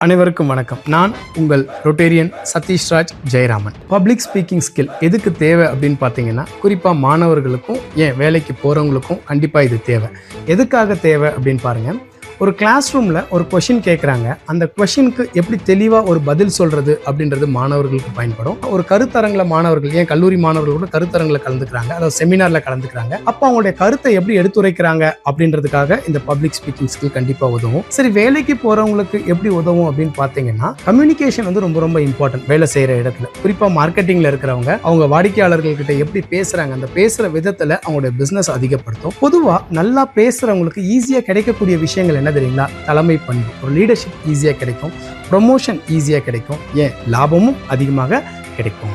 அனைவருக்கும் வணக்கம். நான் உங்கள் Rotarian Sathish Raj Jayaraman. Public speaking skill எதுக்கு தேவை அப்படின்னு பார்த்தீங்கன்னா, குறிப்பாக மாணவர்களுக்கும் ஏன் வேலைக்கு போகிறவங்களுக்கும் கண்டிப்பாக இது தேவை. எதுக்காக தேவை அப்படின்னு பாருங்கள். ஒரு கிளாஸ் ரூமில் ஒரு கொஷின் கேட்குறாங்க. அந்த கொஷினுக்கு எப்படி தெளிவாக ஒரு பதில் சொல்கிறது அப்படின்றது மாணவர்களுக்கு பயன்படும். ஒரு கருத்தரங்கில் மாணவர்கள், ஏன் கல்லூரி மாணவர்கள் கூட கருத்தரங்கில் கலந்துக்கிறாங்க, அதாவது செமினாரில் கலந்துக்கிறாங்க. அப்போ அவங்களுடைய கருத்தை எப்படி எடுத்துரைக்கிறாங்க அப்படின்றதுக்காக இந்த பப்ளிக் ஸ்பீக்கிங் ஸ்கில் கண்டிப்பாக உதவும். சரி, வேலைக்கு போகிறவங்களுக்கு எப்படி உதவும் அப்படின்னு பார்த்தீங்கன்னா, கம்யூனிகேஷன் வந்து ரொம்ப ரொம்ப இம்பார்ட்டன்ட். வேலை செய்கிற இடத்துல குறிப்பாக மார்க்கெட்டிங்கில் இருக்கிறவங்க அவங்க வாடிக்கையாளர்கள்கிட்ட எப்படி பேசுகிறாங்க, அந்த பேசுகிற விதத்தில் அவங்களுடைய பிஸ்னஸ் அதிகப்படுத்தும். பொதுவாக நல்லா பேசுகிறவங்களுக்கு ஈஸியாக கிடைக்கக்கூடிய விஷயங்கள் என்ன தெரியுங்களா? தலைமை பண்பு, ஒரு லீடர்ஷிப் ஈஸியாக கிடைக்கும், ப்ரொமோஷன் ஈஸியாக கிடைக்கும், ஏன் லாபமும் அதிகமாக கிடைக்கும்.